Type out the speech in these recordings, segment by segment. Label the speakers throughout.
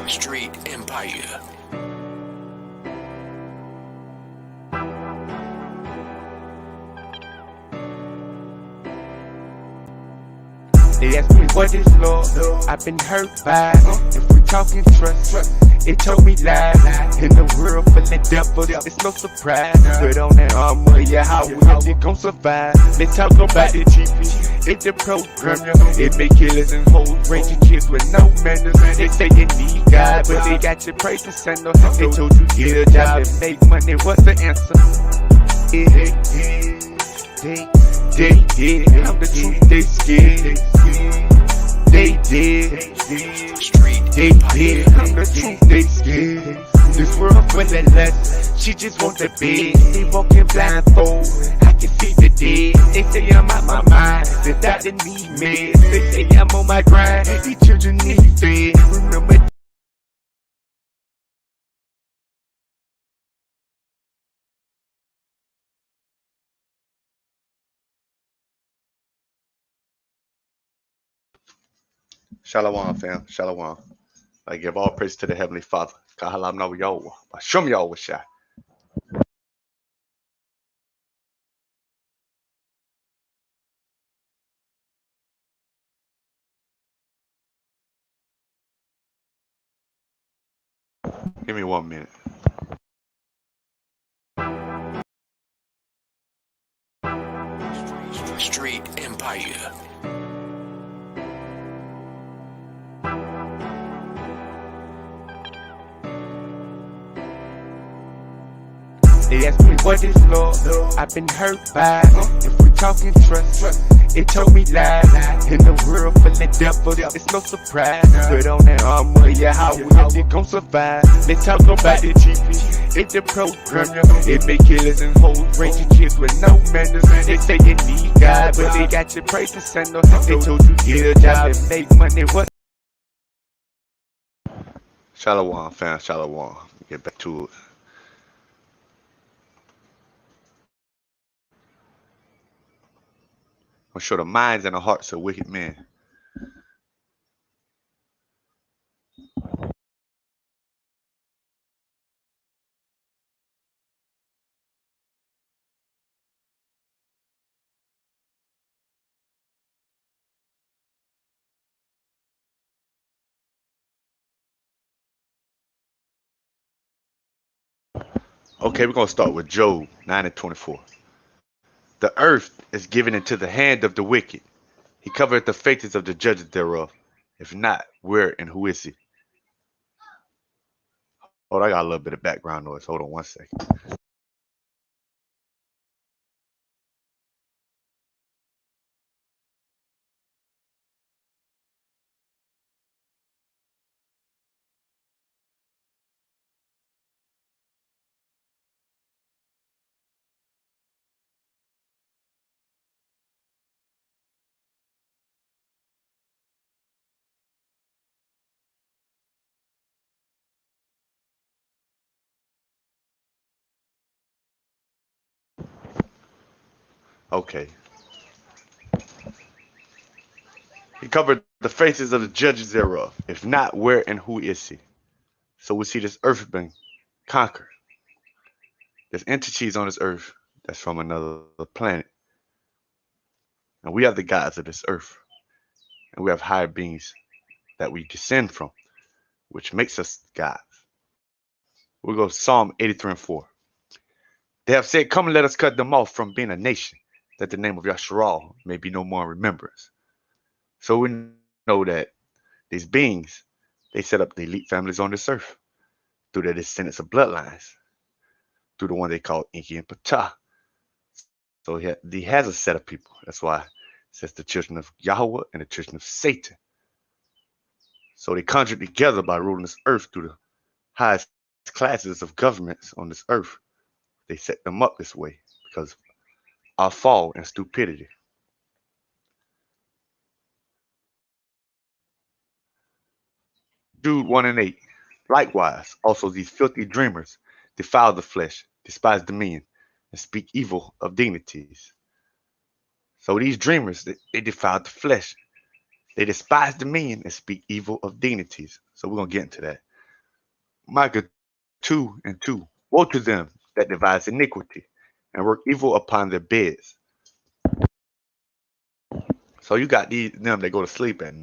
Speaker 1: Street Empire.
Speaker 2: They ask me what is love, I've been hurt by. If we talking trust, it told me lies. In the world full of devils, it's no surprise. Put on that armor, yeah, how we gon' survive. Let's talk about the TV, it's the program. It make killers and hoes, raising kids with no manners. They say you need God, but they got your praise to send them. They told you get a job and make money, what's the answer? They did, I'm the truth, they scared. They did, they did, I'm the truth, they scared. This world full of lust, she just want the bed. They walking blindfold, I can see the dead. They say I'm out my mind, the doctor need meds. They say I'm on my grind, these children need fed. Remember
Speaker 3: Shalom, fam. Shalom. I give all praise to the Heavenly Father. Kahalam na Yahweh. Bashum Yahweh Shai. Give me 1 minute.
Speaker 1: Street Empire.
Speaker 2: they ask me what is love, I've been hurt by. If we talking trust, it told me lies. In the world full of devils, it's no surprise. Put on that armor, yeah, how we gon' survive. Let's talk about the TV, it's the program. It make killers and hoes, raising kids with no manners. They say you need God, but they got your praise to send them. They told you get a job and make money, what?
Speaker 3: Shalom, fam. Shalom. Get back to it. I'm sure the minds and the hearts of wicked men. Okay, we're going to start with Job 9 and 24. The earth is given into the hand of the wicked. He covereth the faces of the judges thereof. If not, where and who is he? Hold on, I got a little bit of background noise. Hold on 1 second. Okay. He covered the faces of the judges thereof. If not, where and who is he? So we see this earth being conquered. There's entities on this earth that's from another planet. And we are the gods of this earth. And we have higher beings that we descend from, which makes us gods. We'll go Psalm 83 and 4. They have said, come and let us cut them off from being a nation, that the name of Yasharal may be no more in remembrance. So we know that these beings, they set up the elite families on this earth through their descendants of bloodlines, through the one they call Enki and Ptah. So he has a set of people. That's why it says the children of Yahweh and the children of Satan. So they conjured together by ruling this earth through the highest classes of governments on this earth. They set them up this way because of our fall and stupidity. Jude 1 and 8. Likewise, also these filthy dreamers defile the flesh, despise dominion, and speak evil of dignities. So these dreamers, they defile the flesh. They despise dominion and speak evil of dignities. So we're going to get into that. Micah 2:2. Woe to them that devise iniquity and work evil upon their beds. So you got these them that go to sleep at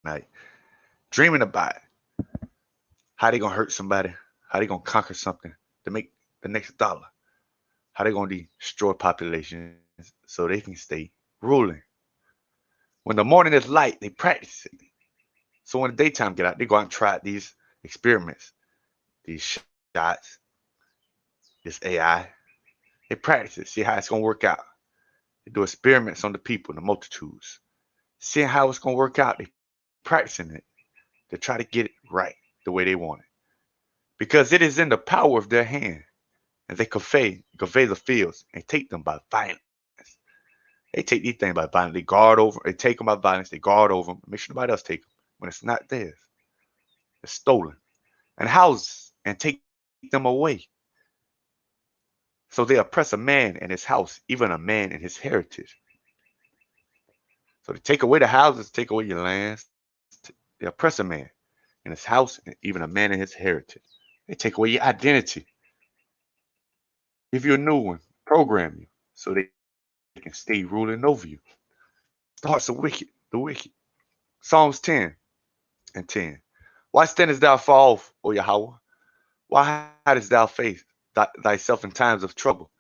Speaker 3: night, dreaming about how they gonna hurt somebody, how they gonna conquer something to make the next dollar, how they gonna destroy populations so they can stay ruling. When the morning is light, they practice it. So when the daytime get out, they go out and try these experiments, these shots, this AI. They practice it, see how it's gonna work out. They do experiments on the people, the multitudes, seeing how it's gonna work out. They practicing it to try to get it right the way they want it, because it is in the power of their hand, and they convey the fields and take them by violence. They take these things by violence. They guard over. They take them by violence. They guard over them. Make sure nobody else take them when it's not theirs. It's stolen and houses and take them away. So they oppress a man and his house, even a man and his heritage. So they take away the houses, take away your lands. They oppress a man and his house, and even a man and his heritage. They take away your identity, give you a new one, program you so they can stay ruling over you. The hearts of the wicked. Psalms 10:10. Why standest thou far off, O Yahweh? Why hidest thou face thyself in times of trouble?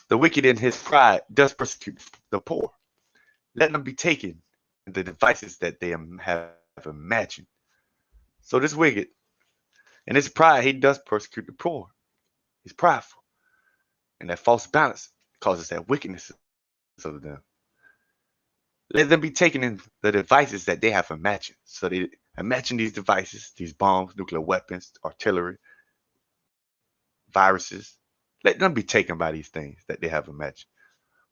Speaker 3: The wicked in his pride does persecute the poor. Let them be taken in the devices that they have imagined. So this wicked, in his pride, he does persecute the poor. He's prideful. And that false balance causes that wickedness of them. Let them be taken in the devices that they have imagined. So they imagine these devices, these bombs, nuclear weapons, artillery, viruses. Let them be taken by these things that they have imagined.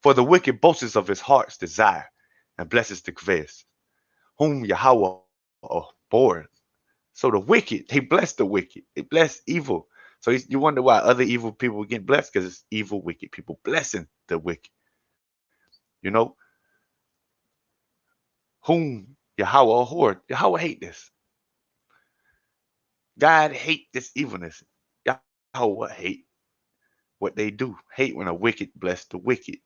Speaker 3: For the wicked boasts of his heart's desire and blesses the covetousness, whom Yahweh abhors. So the wicked, they bless the wicked. They bless evil. So you wonder why other evil people get blessed, because it's evil, wicked people blessing the wicked. You know, whom Yahweh abhorred. Yahweh hate this. God hate this evilness. Yahweh hate what they do. Hate when a wicked bless the wicked.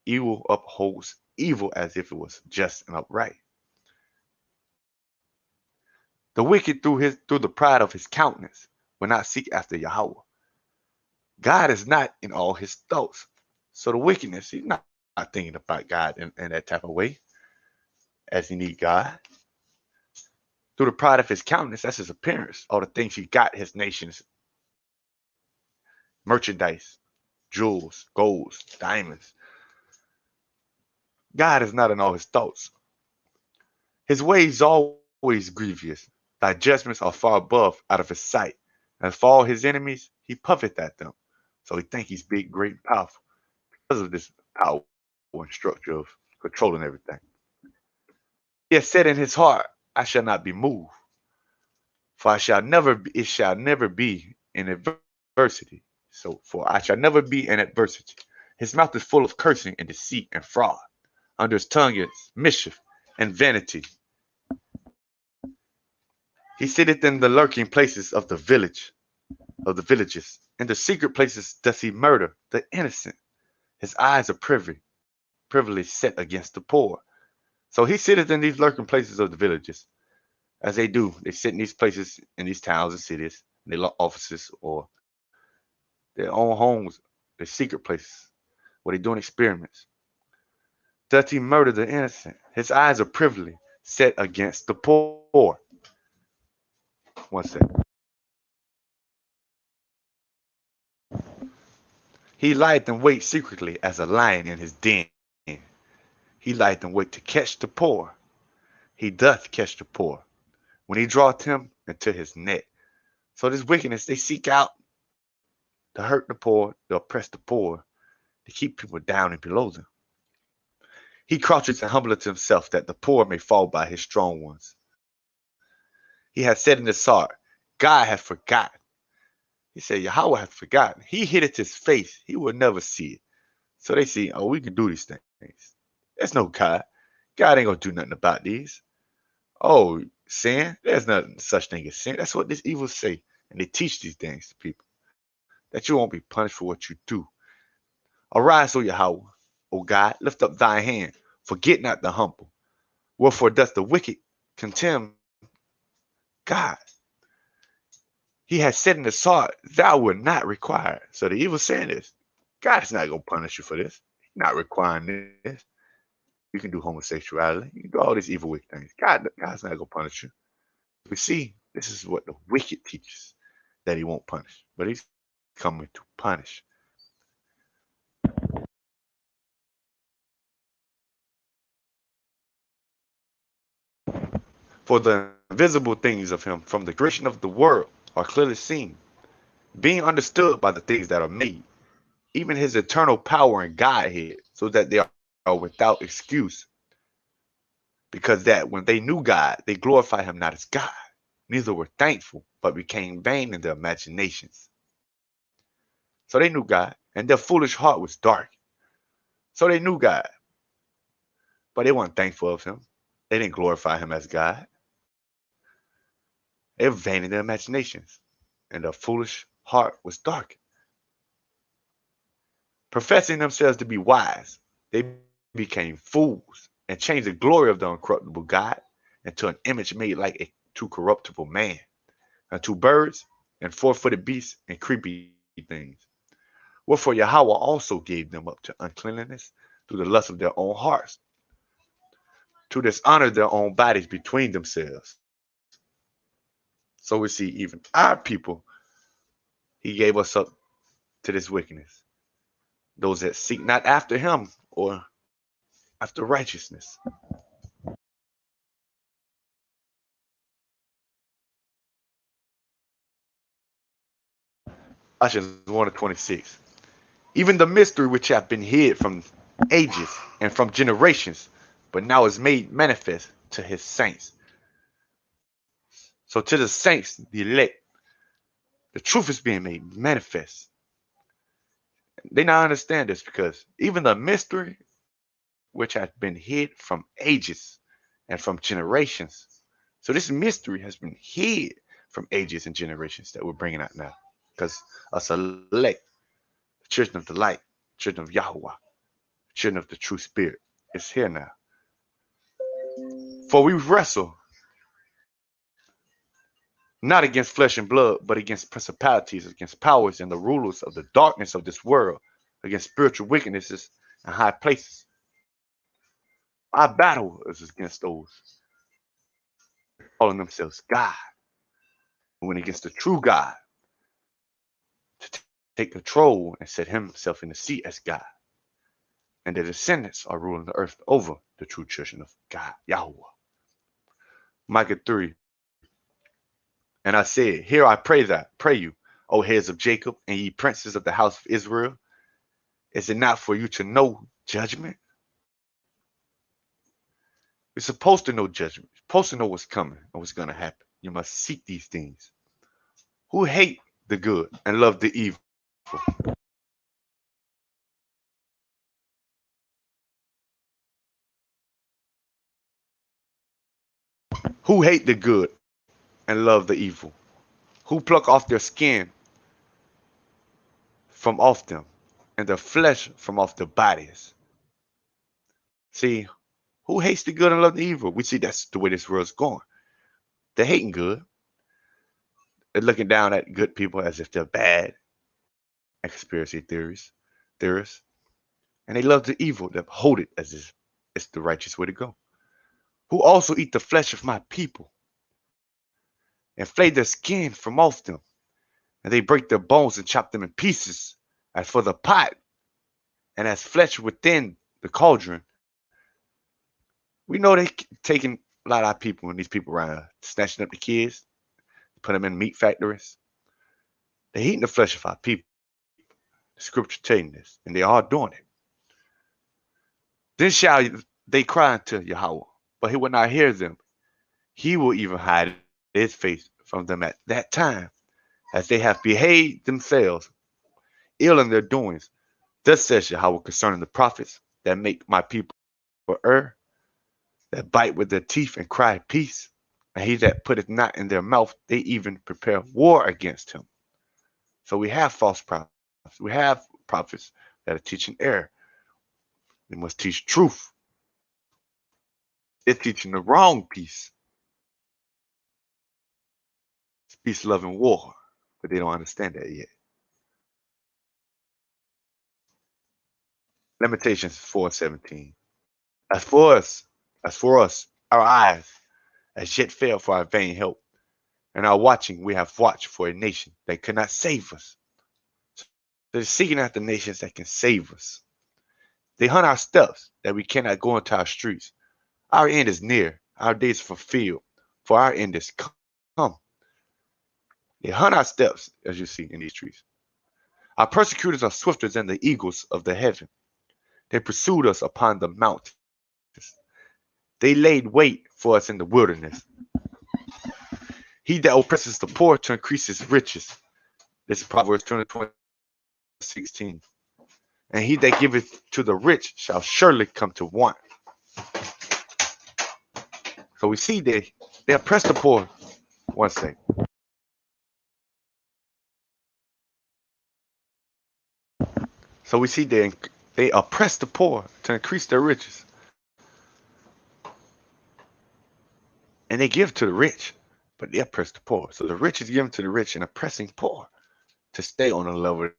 Speaker 3: Evil upholds evil as if it was just and upright. The wicked through the pride of his countenance will not seek after Yahweh. God is not in all his thoughts. So the wickedness, he's not thinking about God in that type of way as he need God. Through the pride of his countenance, that's his appearance, all the things he got, his nation's merchandise, jewels, golds, diamonds. God is not in all his thoughts. His ways always grievous. Thy judgments are far above out of his sight. And for all his enemies, he puffeth at them. So he think he's big, great, and powerful because of this power and structure of controlling everything. He has said in his heart, I shall not be moved, for it shall never be in adversity. So for I shall never be in adversity. His mouth is full of cursing and deceit and fraud. Under his tongue is mischief and vanity. He sitteth in the lurking places of the villages. In the secret places does he murder the innocent. His eyes are privily set against the poor. So he sitteth in these lurking places of the villages, as they do. They sit in these places, in these towns and cities, in their offices or their own homes, their secret places, where they're doing experiments. Doth he murder the innocent? His eyes are privily set against the poor. One second. He lieth in wait secretly as a lion in his den. He lieth in wait to catch the poor. He doth catch the poor when he draweth him into his net. So this wickedness, they seek out to hurt the poor, to oppress the poor, to keep people down and below them. He crouches and humbleth himself that the poor may fall by his strong ones. He hath said in his heart, God hath forgotten. He said, Yahweh hath forgotten. He hid his face. He will never see it. So they see, oh, we can do these things. There's no God. God ain't going to do nothing about these. Oh, sin? There's nothing such thing as sin. That's what this evil say. And they teach these things to people that you won't be punished for what you do. Arise, O Yahweh, O God, lift up thy hand, forget not the humble. Wherefore doth the wicked contemn God? He has said in his heart, thou wilt not require. So the evil saying is, God is not going to punish you for this. He's not requiring this. You can do homosexuality. You can do all these evil, wicked things. God's not going to punish you. We see, this is what the wicked teaches, that he won't punish. But he's coming to punish. For the invisible things of him from the creation of the world are clearly seen, being understood by the things that are made, even his eternal power and Godhead, so that they are without excuse. Because that when they knew God, they glorified him not as God, neither were thankful, but became vain in their imaginations. So they knew God, and their foolish heart was dark. So they knew God, but they weren't thankful of him. They didn't glorify him as God. They were vain in their imaginations, and their foolish heart was dark. Professing themselves to be wise, they became fools and changed the glory of the uncorruptible God into an image made like a to corruptible man, and to birds and four-footed beasts and creepy things. Wherefore Yahweh also gave them up to uncleanness through the lust of their own hearts, to dishonor their own bodies between themselves. So we see even our people, he gave us up to this wickedness. Those that seek not after him or after righteousness. Colossians 1 and 26. Even the mystery which hath been hid from ages and from generations, but now is made manifest to his saints. So to the saints, the elect, the truth is being made manifest. They now understand this because even the mystery which hath been hid from ages and from generations. So this mystery has been hid from ages and generations that we're bringing out now. Because us elect, the children of the light, children of Yahweh, children of the true spirit, is here now. For we wrestle not against flesh and blood, but against principalities, against powers and the rulers of the darkness of this world, against spiritual wickednesses in high places. Our battle is against those calling themselves God, who went against the true God to take control and set himself in the seat as God. And their descendants are ruling the earth over the true children of God, Yahweh. Micah 3. And I said, Here I pray you, O heads of Jacob, and ye princes of the house of Israel. Is it not for you to know judgment? You're supposed to know judgment. You're supposed to know what's coming and what's going to happen. You must seek these things. Who hate the good and love the evil? Who hate the good and love the evil? Who pluck off their skin from off them and their flesh from off their bodies? See, who hates the good and love the evil? We see that's the way this world's going. They're hating good. They're looking down at good people as if they're bad and conspiracy theorists. And they love the evil, they hold it as if it's the righteous way to go. Who also eat the flesh of my people and flay their skin from off them, and they break their bones and chop them in pieces. As for the pot, and as flesh within the cauldron, we know they taking a lot of our people and these people around snatching up the kids, put them in meat factories. They're eating the flesh of our people. The scripture telling this, and they are doing it. Then shall they cry unto Yahweh, but he will not hear them. He will even hide his face from them at that time, as they have behaved themselves ill in their doings. Thus says Yahweh concerning the prophets that make my people err, that bite with their teeth and cry peace, And he that putteth not in their mouth, they even prepare war against him. So we have false prophets. We have prophets that are teaching error. They must teach truth. They're teaching the wrong peace. It's peace, love, and war. But they don't understand that yet. Lamentations 4:17. As for us, our eyes as yet fail for our vain help, and our watching we have watched for a nation that could not save us. So they're seeking after nations that can save us. They hunt our steps that we cannot go into our streets. Our end is near, our days fulfilled, for our end is come. They hunt our steps, as you see in these trees. Our persecutors are swifter than the eagles of the heaven. They pursued us upon the mountains. They laid wait for us in the wilderness. He that oppresses the poor to increase his riches. This is Proverbs 20:16. And he that giveth to the rich shall surely come to want. So we see they oppress the poor. One second. So we see they oppress the poor to increase their riches. And they give to the rich, but they oppress the poor. So the rich is given to the rich and oppressing poor to stay on the level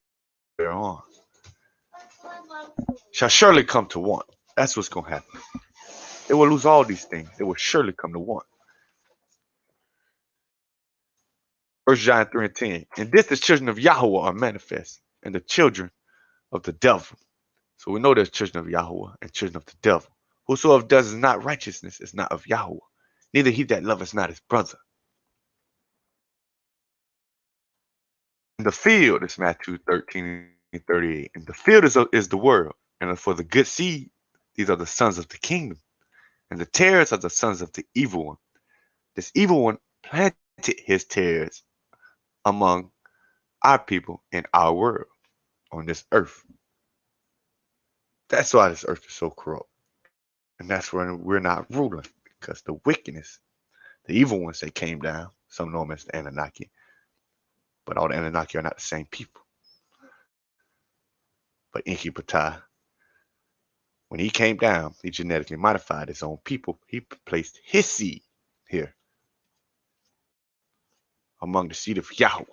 Speaker 3: they're on. Shall surely come to want. That's what's going to happen. They will lose all these things. They will surely come to want. 1 John 3:10. And this the children of Yahweh are manifest, and the children of the devil. So we know there's children of Yahweh and children of the devil. Whosoever does not righteousness is not of Yahweh, neither he that loveth not his brother. In the field is Matthew 13:38. And the field is the world, and for the good seed, these are the sons of the kingdom, and the tares are the sons of the evil one. This evil one planted his tares among our people in our world on this earth. That's why this earth is so corrupt. And that's why we're not ruling, because the wickedness, the evil ones, they came down. Some know them as the Anunnaki, but all the Anunnaki are not the same people. But Enki Ptah, when he came down, he genetically modified his own people. He placed his seed here among the seed of Yahweh.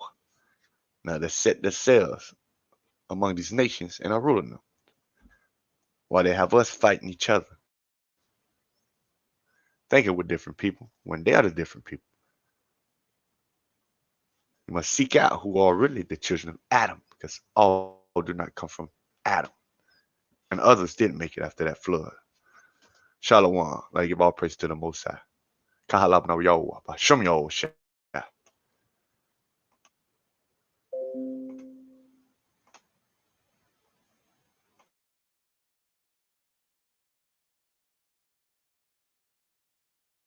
Speaker 3: Now they set themselves among these nations and are ruling them, while they have us fighting each other, thinking we're different people when they are the different people. You must seek out who are really the children of Adam, because all do not come from Adam. And others didn't make it after that flood. Shalom. Like give all praise to the Most High. Kahalab na Yahweh. Bashem Yahweh.